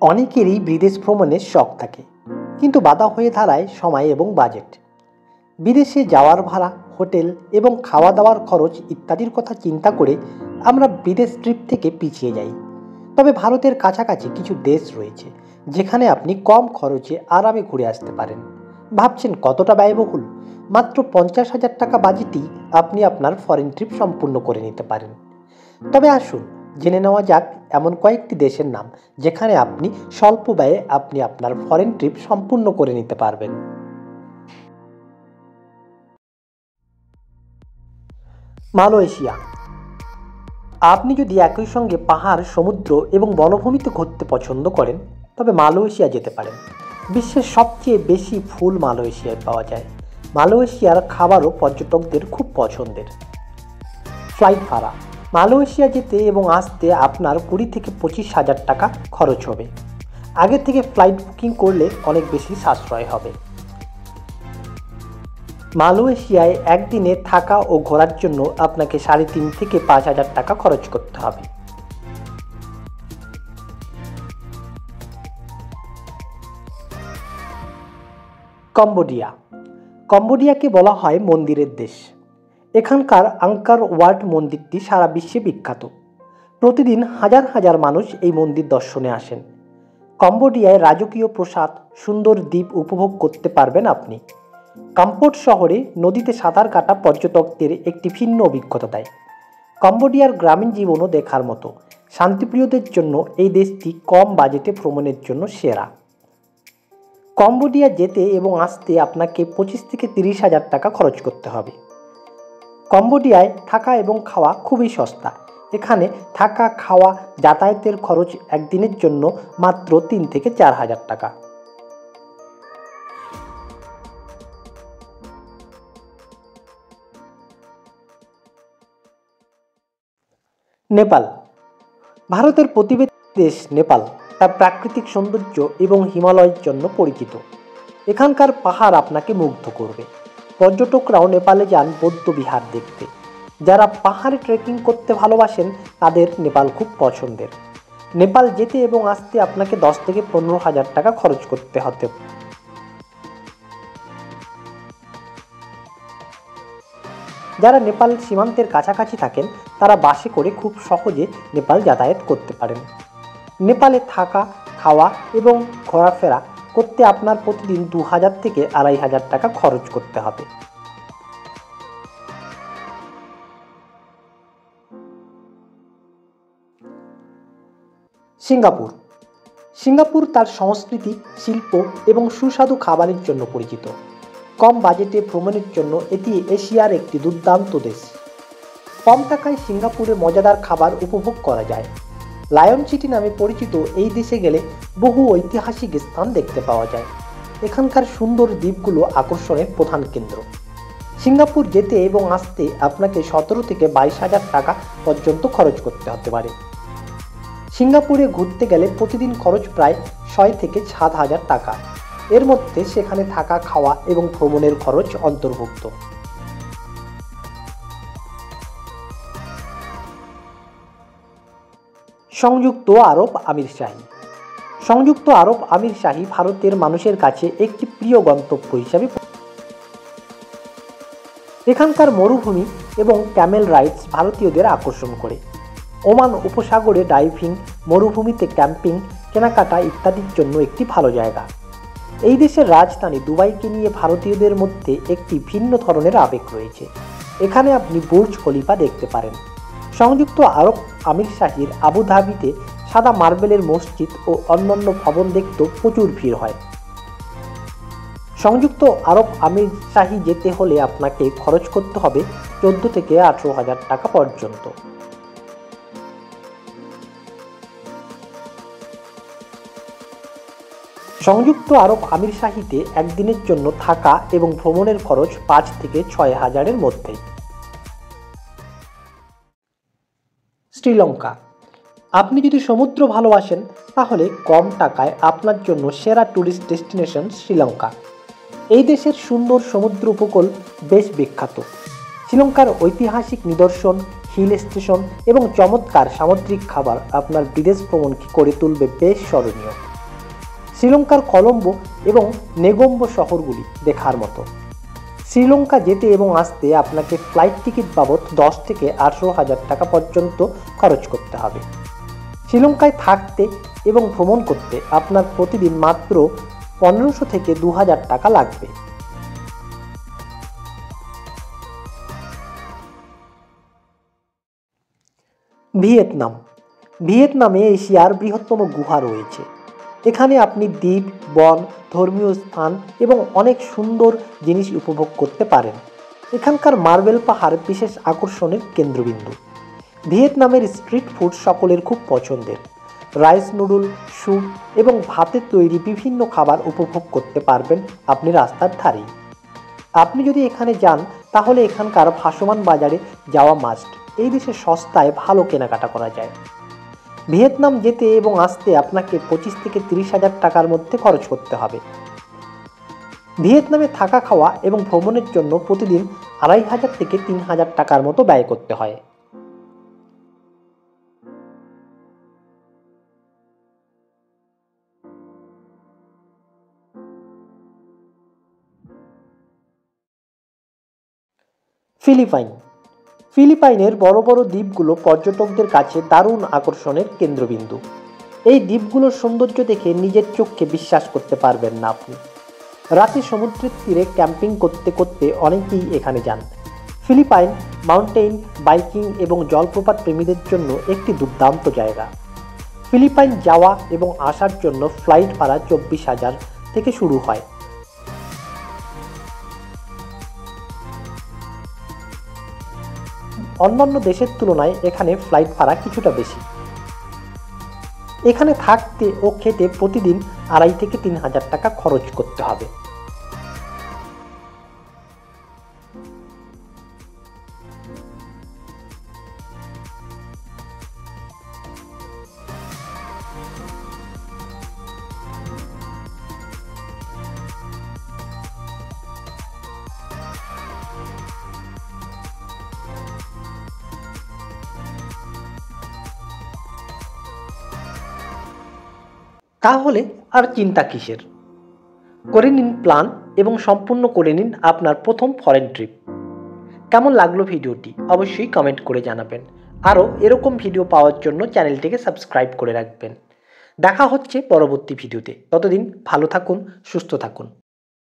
অনেকেরই বিদেশ ভ্রমণের শখ থাকে, কিন্তু বাধা হয়ে দাঁড়ায় সময় এবং বাজেট। বিদেশে যাওয়ার ভাড়া, হোটেল এবং খাওয়া দাওয়ার খরচ ইত্যাদির কথা চিন্তা করে আমরা বিদেশ ট্রিপ থেকে পিছিয়ে যাই। তবে ভারতের কাছাকাছি কিছু দেশ রয়েছে যেখানে আপনি কম খরচে আরামে ঘুরে আসতে পারেন। ভাবছেন কতটা ব্যয়বহুল? মাত্র 50,000 টাকা বাজেটেই আপনি আপনার ফরেন ট্রিপ সম্পূর্ণ করে নিতে পারেন। তবে আসুন জেনে নেওয়া যাক এমন কয়েকটি দেশের নাম যেখানে আপনি স্বল্প ব্যয়ে আপনার ফরেন ট্রিপ সম্পূর্ণ করে নিতে পারবেন। মালয়েশিয়া। আপনি যদি একই সঙ্গে পাহাড়, সমুদ্র এবং বনভূমিতে ঘুরতে পছন্দ করেন তবে মালয়েশিয়া যেতে পারেন। বিশ্বের সবচেয়ে বেশি ফুল মালয়েশিয়ায় পাওয়া যায়। মালয়েশিয়ার খাবারও পর্যটকদের খুব পছন্দের। ফ্লাইট ভাড়া। মালয়েশিয়া যেতে এবং আসতে আপনার 20 থেকে 25,000 টাকা খরচ হবে। আগে থেকে ফ্লাইট বুকিং করলে অনেক বেশি সাশ্রয় হবে। মালয়েশিয়ায় একদিনে থাকা ও ঘোরার জন্য আপনাকে 3,500 থেকে 5,000 টাকা খরচ করতে হবে। কম্বোডিয়া। কম্বোডিয়াকে বলা হয় মন্দিরের দেশ। এখানকার আঙ্কার ওয়াট মন্দিরটি সারা বিশ্বে বিখ্যাত। প্রতিদিন হাজার হাজার মানুষ এই মন্দির দর্শনে আসেন। কম্বোডিয়ায় রাজকীয় প্রাসাদ, সুন্দর দ্বীপ উপভোগ করতে পারবেন আপনি। কাম্পোট শহরে নদীতে সাঁতার কাটা পর্যটকদের একটি ভিন্ন অভিজ্ঞতা দেয়। কম্বোডিয়ার গ্রামীণ জীবনও দেখার মতো। শান্তিপ্রিয়দের জন্য এই দেশটি কম বাজেটে ভ্রমণের জন্য সেরা। কম্বোডিয়া যেতে এবং আসতে আপনাকে 25 থেকে 30,000 টাকা খরচ করতে হবে। কম্বোডিয়ায় থাকা এবং খাওয়া খুবই সস্তা। এখানে থাকা, খাওয়া, যাতায়াতের খরচ একদিনের জন্য মাত্র 3 থেকে 4,000 টাকা। নেপাল। ভারতের প্রতিবেশী দেশ নেপাল তার প্রাকৃতিক সৌন্দর্য এবং হিমালয়ের জন্য পরিচিত। এখানকার পাহাড় আপনাকে মুগ্ধ করবে। পর্যটকরাও নেপালে যান বৌদ্ধ বিহার দেখতে। যারা পাহাড়ে ট্রেকিং করতে ভালোবাসেন তাদের নেপাল খুব পছন্দের। নেপাল যেতে এবং আসতে আপনাকে 10 থেকে 15,000 টাকা খরচ করতে হতে। যারা নেপাল সীমান্তের কাছাকাছি থাকেন তারা বাসে করে খুব সহজে নেপাল যাতায়াত করতে পারেন। নেপালে থাকা, খাওয়া এবং ঘোরাফেরা করতে আপনার প্রতিদিন 2,000 থেকে 2,500 টাকা খরচ করতে হবে। সিঙ্গাপুর। সিঙ্গাপুর তার সংস্কৃতি, শিল্প এবং সুস্বাদু খাবারের জন্য পরিচিত। কম বাজেটে ভ্রমণের জন্য এটি এশিয়ার একটি দুর্দান্ত দেশ। কম টাকায় সিঙ্গাপুরে মজাদার খাবার উপভোগ করা যায়। লায়ন সিটি নামে পরিচিত এই দেশে গেলে বহু ঐতিহাসিক স্থান দেখতে পাওয়া যায়। এখানকার সুন্দর দ্বীপগুলো আকর্ষণের প্রধান কেন্দ্র। সিঙ্গাপুর যেতে এবং আসতে আপনাকে 17 থেকে 22,000 টাকা পর্যন্ত খরচ করতে হতে পারে। সিঙ্গাপুরে ঘুরতে গেলে প্রতিদিন খরচ প্রায় 6 থেকে 7,000 টাকা। এর মধ্যে সেখানে থাকা, খাওয়া এবং ভ্রমণের খরচ অন্তর্ভুক্ত। সংযুক্ত আরব আমিরশাহী। সংযুক্ত আরব আমিরশাহী ভারতের মানুষের কাছে একটি প্রিয় গন্তব্য হিসাবে। এখানকার মরুভূমি এবং ক্যামেল রাইডস ভারতীয়দের আকর্ষণ করে। ওমান উপসাগরে ডাইভিং, মরুভূমিতে ক্যাম্পিং, কেনাকাটা ইত্যাদির জন্য একটি ভালো জায়গা। এই দেশের রাজধানী দুবাইকে নিয়ে ভারতীয়দের মধ্যে একটি ভিন্ন ধরনের আবেগ রয়েছে। এখানে আপনি বুর্জ খলিফা দেখতে পারেন। সংযুক্ত আরব আমিরশাহীর আবুধাবিতে সাদা মার্বেলের মসজিদ ও অন্যান্য ভবন দেখতেও প্রচুর ভিড় হয়। সংযুক্ত আরব আমিরশাহী যেতে হলে আপনাকে খরচ করতে হবে 14 থেকে 18,000 টাকা পর্যন্ত। সংযুক্ত আরব আমিরশাহীতে একদিনের জন্য থাকা এবং ভ্রমণের খরচ 5 থেকে 6,000-এর মধ্যে। শ্রীলঙ্কা। আপনি যদি সমুদ্র ভালোবাসেন তাহলে কম টাকায় আপনার জন্য সেরা ট্যুরিস্ট ডেস্টিনেশন শ্রীলঙ্কা। এই দেশের সুন্দর সমুদ্র উপকূল বেশ বিখ্যাত। শ্রীলঙ্কার ঐতিহাসিক নিদর্শন, হিল স্টেশন এবং চমৎকার সামুদ্রিক খাবার আপনার বিদেশ ভ্রমণকে করে তুলবে বেশ স্মরণীয়। শ্রীলঙ্কার কলম্বো এবং নেগোম্বো শহরগুলি দেখার মতো। শ্রীলঙ্কা যেতে এবং আসতে আপনাকে ফ্লাইট টিকিট বাবদ 10 থেকে 18,000 টাকা পর্যন্ত খরচ করতে হবে। শ্রীলঙ্কায় থাকতে এবং ভ্রমণ করতে আপনার প্রতিদিন মাত্র 1500 থেকে 2000 টাকা লাগবে। ভিয়েতনাম। ভিয়েতনামে এশিয়ার বৃহত্তম গুহা রয়েছে। এখানে আপনি দ্বীপ, বন, ধর্মীয় স্থান এবং অনেক সুন্দর জিনিস উপভোগ করতে পারেন। এখানকার মার্বেল পাহাড় বিশেষ আকর্ষণের কেন্দ্রবিন্দু। ভিয়েতনামের স্ট্রিট ফুড সকলের খুব পছন্দের। রাইস নুডল, স্যুপ এবং ভাতের তৈরি বিভিন্ন খাবার উপভোগ করতে পারবেন আপনি রাস্তার ধারেই। আপনি যদি এখানে যান তাহলে এখানকার ভাসমান বাজারে যাওয়া মাস্ট। এই দেশে সস্তায় ভালো কেনাকাটা করা যায়। ভিয়েতনাম যেতে এবং আসতে আপনাকে 25 থেকে 30,000 টাকার মধ্যে খরচ করতে হবে। ভিয়েতনামে থাকা খাওয়া এবং ভ্রমণের জন্য প্রতিদিন 2,500 থেকে 3,000 টাকার মতো ব্যয় করতে হয়। ফিলিপাইন। ফিলিপাইনের বড় বড় দ্বীপগুলো পর্যটকদের কাছে দারুণ আকর্ষণের কেন্দ্রবিন্দু। এই দ্বীপগুলোর সৌন্দর্য দেখে নিজের চোখকে বিশ্বাস করতে পারবেন না আপনি। রাতে সমুদ্রের তীরে ক্যাম্পিং করতে করতে অনেকেই এখানে যান। ফিলিপাইন মাউন্টেইন বাইকিং এবং জলপ্রপাত প্রেমীদের জন্য একটি দুর্দান্ত জায়গা। ফিলিপাইন যাওয়া এবং আসার জন্য ফ্লাইট ভাড়া 24,000 থেকে শুরু হয়। অন্যান্য দেশের তুলনায় এখানে ফ্লাইট ভাড়া কিছুটা বেশি। এখানে থাকতে ও খেতে প্রতিদিন 2,500 থেকে 3,000 টাকা খরচ করতে হবে। তাহলে আর চিন্তা কিসের? করে নিন প্ল্যান এবং সম্পূর্ণ করে নিন আপনার প্রথম ফরেন ট্রিপ। কেমন লাগলো ভিডিওটি অবশ্যই কমেন্ট করে জানাবেন। আরও এরকম ভিডিও পাওয়ার জন্য চ্যানেলটিকে সাবস্ক্রাইব করে রাখবেন। দেখা হচ্ছে পরবর্তী ভিডিওতে। ততদিন ভালো থাকুন, সুস্থ থাকুন।